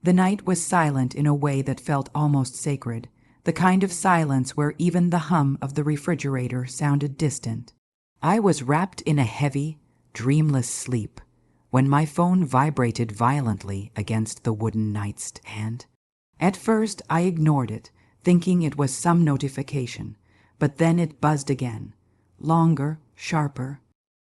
The night was silent in a way that felt almost sacred, the kind of silence where even the hum of the refrigerator sounded distant. I was wrapped in a heavy, dreamless sleep when my phone vibrated violently against the wooden nightstand. At first, I ignored it, thinking it was some notification, but then it buzzed again, longer, sharper.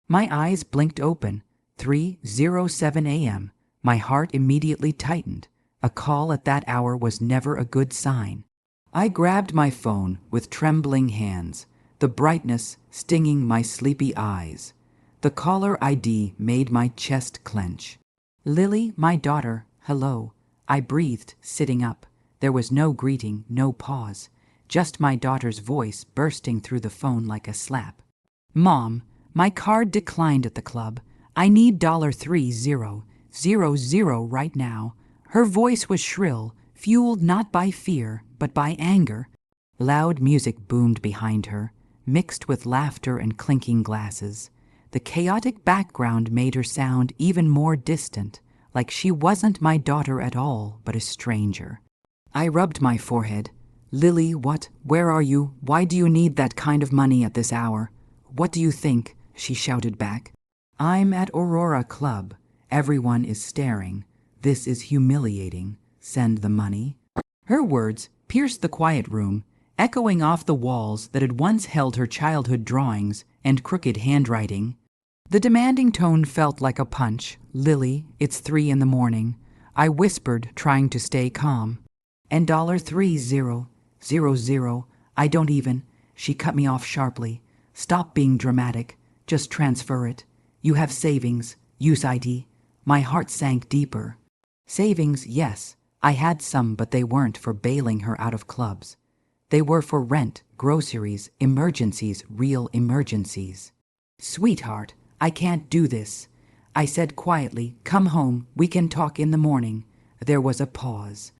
My eyes blinked open. 3:07 a.m. My heart immediately tightened. A call at that hour was never a good sign. I grabbed my phone with trembling hands, the brightness stinging my sleepy eyes. The caller ID made my chest clench. "Lily, my daughter, hello," I breathed, sitting up. There was no greeting, no pause, just my daughter's voice bursting through the phone like a slap. "Mom, my card declined at the club. I need $3000 right now." Her voice was shrill, fueled not by fear, but by anger. Loud music boomed behind her, mixed with laughter and clinking glasses. The chaotic background made her sound even more distant, like she wasn't my daughter at all, but a stranger. I rubbed my forehead. "Lily, where are you? Why do you need that kind of money at this hour? What do you think?" she shouted back. "I'm at Aurora Club. Everyone is staring. This is humiliating. Send the money." Her words pierced the quiet room, echoing off the walls that had once held her childhood drawings and crooked handwriting. The demanding tone felt like a punch. "Lily, it's 3 a.m. I whispered, trying to stay calm. "And $3000. I don't even." She cut me off sharply. "Stop being dramatic. Just transfer it. You have savings. Use ID." My heart sank deeper. Savings, yes. I had some, but they weren't for bailing her out of clubs. They were for rent, groceries, emergencies, real emergencies. "Sweetheart, I can't do this," I said quietly. "Come home. We can talk in the morning." There was a pause.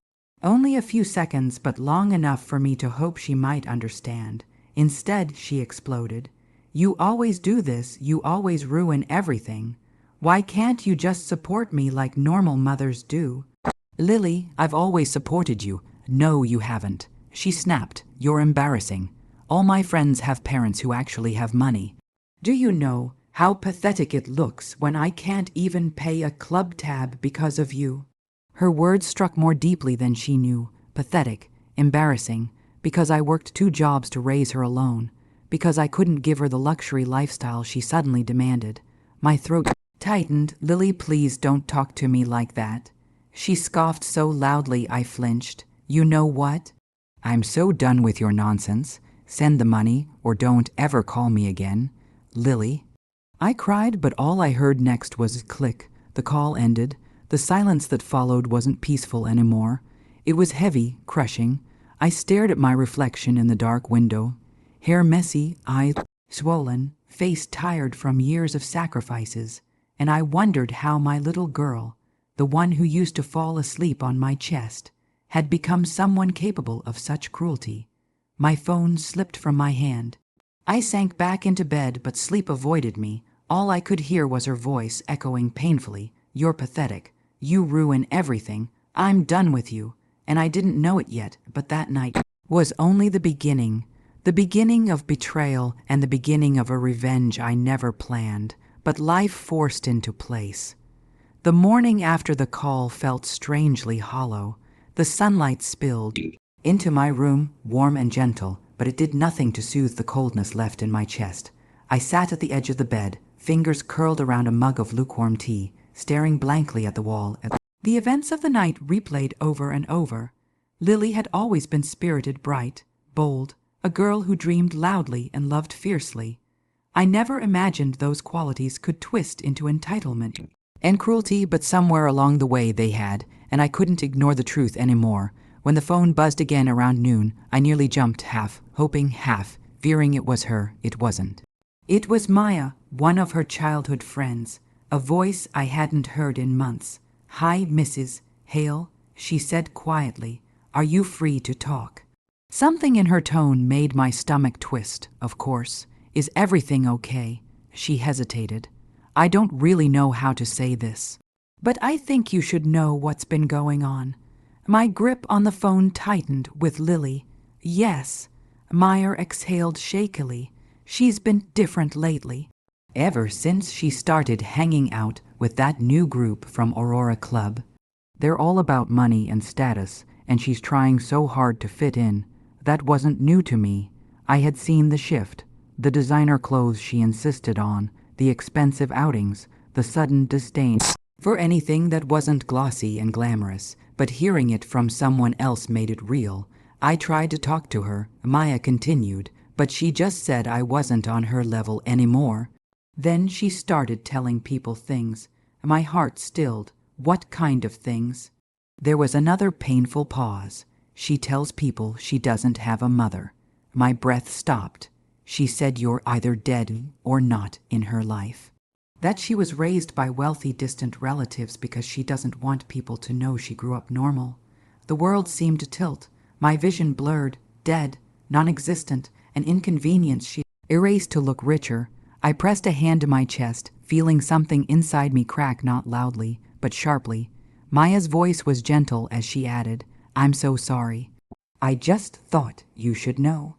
Only a few seconds, but long enough for me to hope she might understand. Instead, she exploded. "You always do this. You always ruin everything. Why can't you just support me like normal mothers do?" "Lily, I've always supported you." "No, you haven't," she snapped. "You're embarrassing. All my friends have parents who actually have money. Do you know how pathetic it looks when I can't even pay a club tab because of you?" Her words struck more deeply than she knew. Pathetic, embarrassing, because I worked 2 jobs to raise her alone, because I couldn't give her the luxury lifestyle she suddenly demanded. My throat tightened. "Lily, please don't talk to me like that." She scoffed so loudly I flinched. "You know what? I'm so done with your nonsense. Send the money or don't ever call me again. Lily." I cried, but all I heard next was a click. The call ended. The silence that followed wasn't peaceful anymore. It was heavy, crushing. I stared at my reflection in the dark window. Hair messy, eyes swollen, face tired from years of sacrifices. And I wondered how my little girl, the one who used to fall asleep on my chest, had become someone capable of such cruelty. My phone slipped from my hand. I sank back into bed, but sleep avoided me. All I could hear was her voice echoing painfully. "You're pathetic. You ruin everything. I'm done with you." And I didn't know it yet, but that night was only the beginning of betrayal and the beginning of a revenge I never planned, but life forced into place. The morning after the call felt strangely hollow. The sunlight spilled into my room, warm and gentle, but it did nothing to soothe the coldness left in my chest. I sat at the edge of the bed, fingers curled around a mug of lukewarm tea, staring blankly at the wall. The events of the night replayed over and over. Lily had always been spirited, bright, bold, a girl who dreamed loudly and loved fiercely. I never imagined those qualities could twist into entitlement and cruelty, but somewhere along the way they had, and I couldn't ignore the truth anymore. When the phone buzzed again around noon, I nearly jumped, half hoping, half fearing it was her. It wasn't. It was Maya, one of her childhood friends, a voice I hadn't heard in months. "Hi, Mrs. Hale," she said quietly. "Are you free to talk?" Something in her tone made my stomach twist. Of course. "Is everything okay?" She hesitated. "I don't really know how to say this, but I think you should know what's been going on." My grip on the phone tightened with Lily. Yes. Meyer exhaled shakily. She's been different lately. Ever since she started hanging out with that new group from Aurora Club. They're all about money and status, and she's trying so hard to fit in. That wasn't new to me. I had seen the shift, the designer clothes she insisted on, the expensive outings, the sudden disdain for anything that wasn't glossy and glamorous, but hearing it from someone else made it real. I tried to talk to her, Maya continued, but she just said I wasn't on her level anymore. Then she started telling people things. My heart stilled. What kind of things? There was another painful pause. She tells people she doesn't have a mother. My breath stopped. She said you're either dead or not in her life. That she was raised by wealthy distant relatives because she doesn't want people to know she grew up normal. The world seemed to tilt. My vision blurred, dead, non-existent, an inconvenience she erased to look richer. I pressed a hand to my chest, feeling something inside me crack, not loudly, but sharply. Maya's voice was gentle as she added, I'm so sorry. I just thought you should know.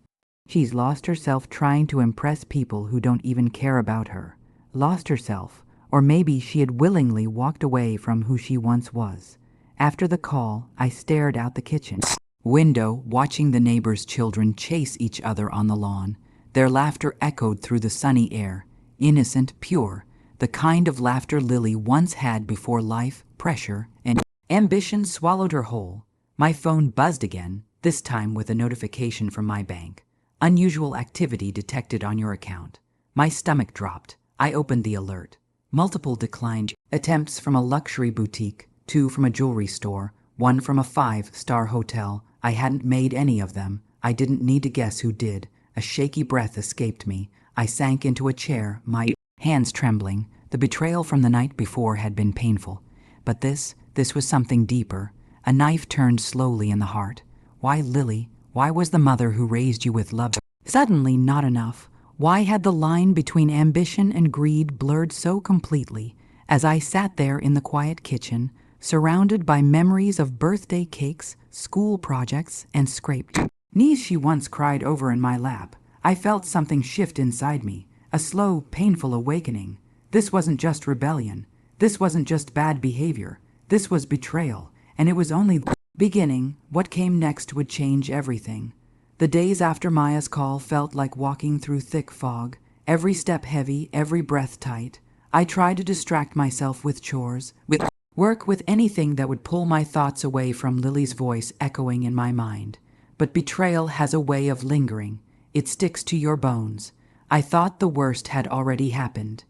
She's lost herself trying to impress people who don't even care about her. Lost herself, or maybe she had willingly walked away from who she once was. After the call, I stared out the kitchen window, watching the neighbors' children chase each other on the lawn. Their laughter echoed through the sunny air, innocent, pure, the kind of laughter Lily once had before life, pressure, and ambition swallowed her whole. My phone buzzed again, this time with a notification from my bank. Unusual activity detected on your account. My stomach dropped. I opened the alert. Multiple declined attempts from a luxury boutique, 2 from a jewelry store, 1 from a 5-star hotel. I hadn't made any of them. I didn't need to guess who did. A shaky breath escaped me. I sank into a chair, my hands trembling. The betrayal from the night before had been painful. But this was something deeper. A knife turned slowly in the heart. Why Lily? Why was the mother who raised you with love suddenly not enough? Why had the line between ambition and greed blurred so completely? As I sat there in the quiet kitchen, surrounded by memories of birthday cakes, school projects, and scraped knees she once cried over in my lap, I felt something shift inside me, a slow, painful awakening. This wasn't just rebellion. This wasn't just bad behavior. This was betrayal, and it was only the beginning. What came next would change everything. The days after Maya's call felt like walking through thick fog, every step heavy, every breath tight. I tried to distract myself with chores, with work, with anything that would pull my thoughts away from Lily's voice echoing in my mind. But betrayal has a way of lingering. It sticks to your bones. I thought the worst had already happened.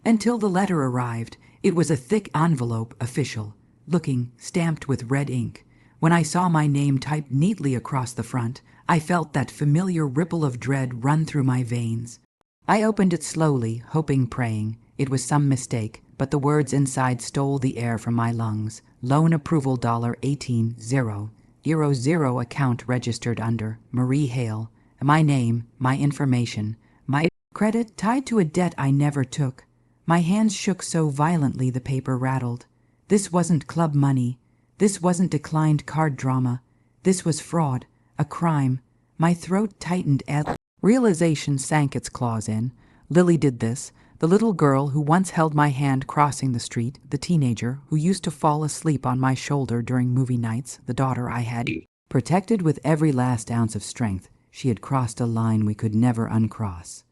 Until the letter arrived. It was a thick envelope, official, looking, stamped with red ink. When I saw my name typed neatly across the front, I felt that familiar ripple of dread run through my veins. I opened it slowly, hoping, praying. It was some mistake, but the words inside stole the air from my lungs. Loan approval $18,000 account registered under Marie Hale. My name, my information, my credit tied to a debt I never took. My hands shook so violently the paper rattled. This wasn't club money. This wasn't declined card drama. This was fraud, a crime. My throat tightened as realization sank its claws in. Lily did this, the little girl who once held my hand crossing the street, the teenager who used to fall asleep on my shoulder during movie nights, the daughter I had protected with every last ounce of strength. She had crossed a line we could never uncross.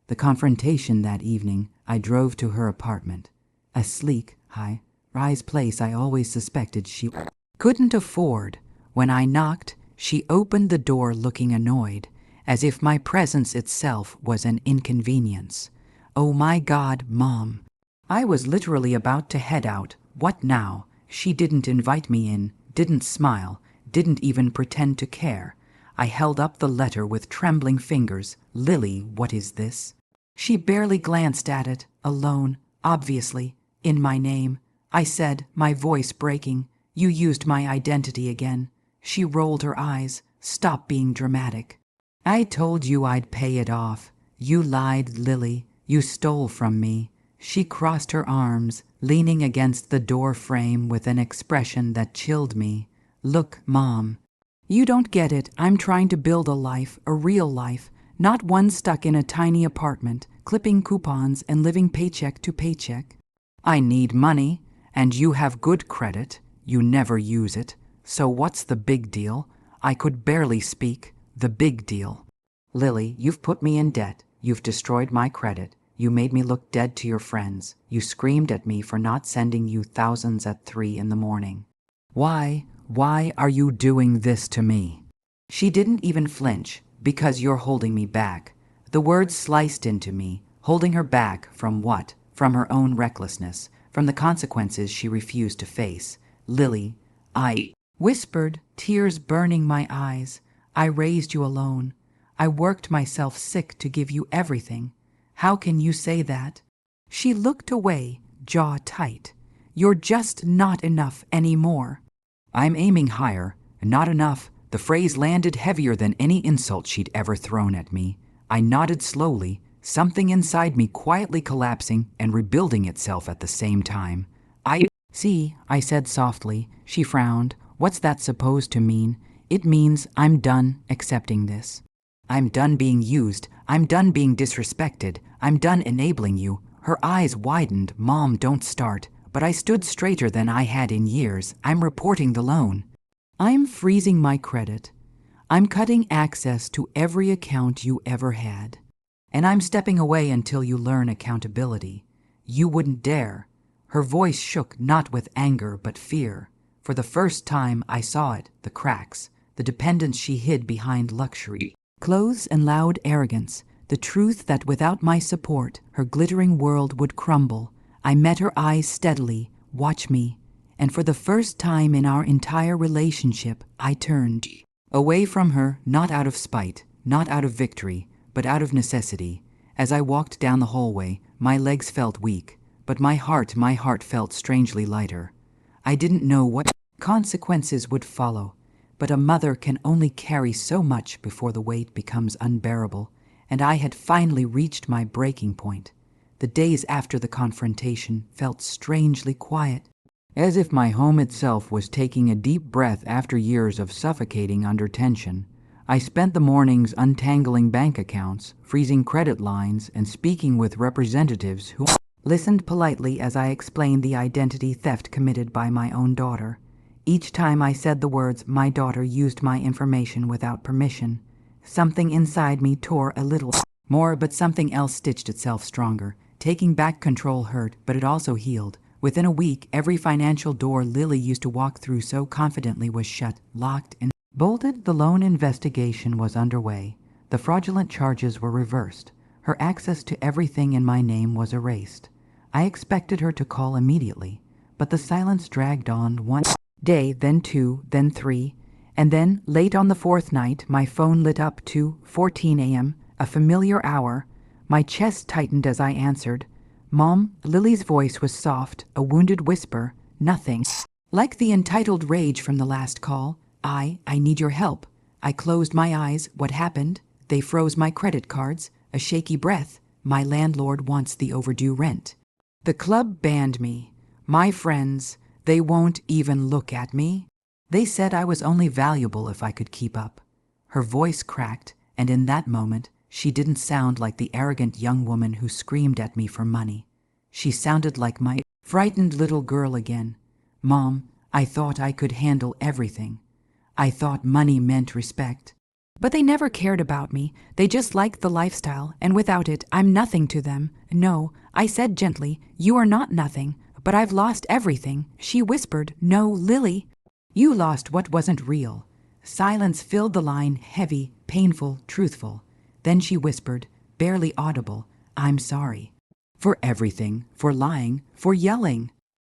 The confrontation that evening, I drove to her apartment. A sleek, high-rise place I always suspected she couldn't afford. When I knocked, she opened the door looking annoyed, as if my presence itself was an inconvenience. Oh my God, Mom. I was literally about to head out. What now? She didn't invite me in, didn't smile, didn't even pretend to care. I held up the letter with trembling fingers. Lily, what is this? She barely glanced at it, alone, obviously, in my name. I said, my voice breaking, you used my identity again. She rolled her eyes. Stop being dramatic. I told you I'd pay it off. You lied, Lily. You stole from me. She crossed her arms, leaning against the door frame with an expression that chilled me. Look, Mom. You don't get it. I'm trying to build a life, a real life, not one stuck in a tiny apartment, clipping coupons and living paycheck to paycheck. I need money, and you have good credit. You never use it. So what's the big deal? I could barely speak. The big deal. Lily, you've put me in debt. You've destroyed my credit. You made me look dead to your friends. You screamed at me for not sending you thousands at 3 in the morning. Why are you doing this to me? She didn't even flinch. Because you're holding me back. The words sliced into me. Holding her back from what? From her own recklessness. From the consequences she refused to face. Lily, I whispered, tears burning my eyes. I raised you alone. I worked myself sick to give you everything. How can you say that? She looked away, jaw tight. You're just not enough anymore. I'm aiming higher. Not enough. The phrase landed heavier than any insult she'd ever thrown at me. I nodded slowly, something inside me quietly collapsing and rebuilding itself at the same time. See, I said softly. She frowned. What's that supposed to mean? It means I'm done accepting this. I'm done being used. I'm done being disrespected. I'm done enabling you. Her eyes widened. Mom, don't start. But I stood straighter than I had in years. I'm reporting the loan. I'm freezing my credit. I'm cutting access to every account you ever had. And I'm stepping away until you learn accountability. You wouldn't dare. Her voice shook not with anger but fear. For the first time I saw it, the cracks, the dependence she hid behind luxury, clothes and loud arrogance, the truth that without my support her glittering world would crumble. I met her eyes steadily. Watch me. And for the first time in our entire relationship, I turned away from her, not out of spite, not out of victory, but out of necessity. As I walked down the hallway, my legs felt weak, but my heart felt strangely lighter. I didn't know what consequences would follow, but a mother can only carry so much before the weight becomes unbearable, and I had finally reached my breaking point. The days after the confrontation felt strangely quiet. As if my home itself was taking a deep breath after years of suffocating under tension. I spent the mornings untangling bank accounts, freezing credit lines, and speaking with representatives who listened politely as I explained the identity theft committed by my own daughter. Each time I said the words, my daughter used my information without permission, something inside me tore a little more, but something else stitched itself stronger. Taking back control hurt, but it also healed. Within a week, every financial door Lily used to walk through so confidently was shut, locked, and bolted. The loan investigation was underway. The fraudulent charges were reversed. Her access to everything in my name was erased. I expected her to call immediately, but the silence dragged on. One day, then 2, then 3, and then, late on the 4th night, my phone lit up to 14 a.m., a familiar hour. My chest tightened as I answered. Mom, Lily's voice was soft, a wounded whisper, nothing. Like the entitled rage from the last call. I need your help. I closed my eyes. What happened? They froze my credit cards. A shaky breath. My landlord wants the overdue rent. The club banned me. My friends, they won't even look at me. They said I was only valuable if I could keep up. Her voice cracked, and in that moment, she didn't sound like the arrogant young woman who screamed at me for money. She sounded like my frightened little girl again. Mom, I thought I could handle everything. I thought money meant respect. But they never cared about me. They just liked the lifestyle, and without it, I'm nothing to them. No, I said gently, you are not nothing, but I've lost everything. She whispered, no, Lily. You lost what wasn't real. Silence filled the line, heavy, painful, truthful. Then she whispered, barely audible, I'm sorry. For everything, for lying, for yelling,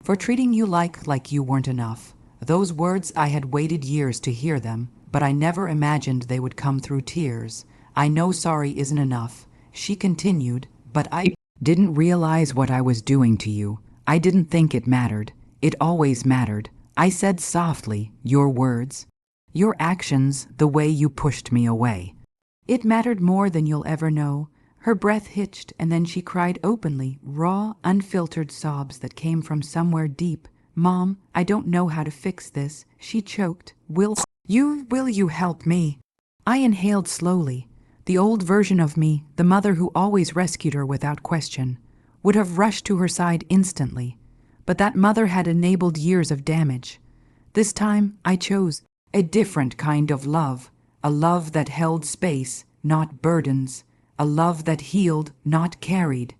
for treating you like you weren't enough. Those words, I had waited years to hear them, but I never imagined they would come through tears. I know sorry isn't enough, she continued, but I didn't realize what I was doing to you. I didn't think it mattered. It always mattered. I said softly, your words, your actions, the way you pushed me away. It mattered more than you'll ever know. Her breath hitched, and then she cried openly, raw, unfiltered sobs that came from somewhere deep, Mom, I don't know how to fix this, she choked. Will you help me? I inhaled slowly. The old version of me, the mother who always rescued her without question, would have rushed to her side instantly. But that mother had enabled years of damage. This time, I chose a different kind of love, a love that held space, not burdens, a love that healed, not carried.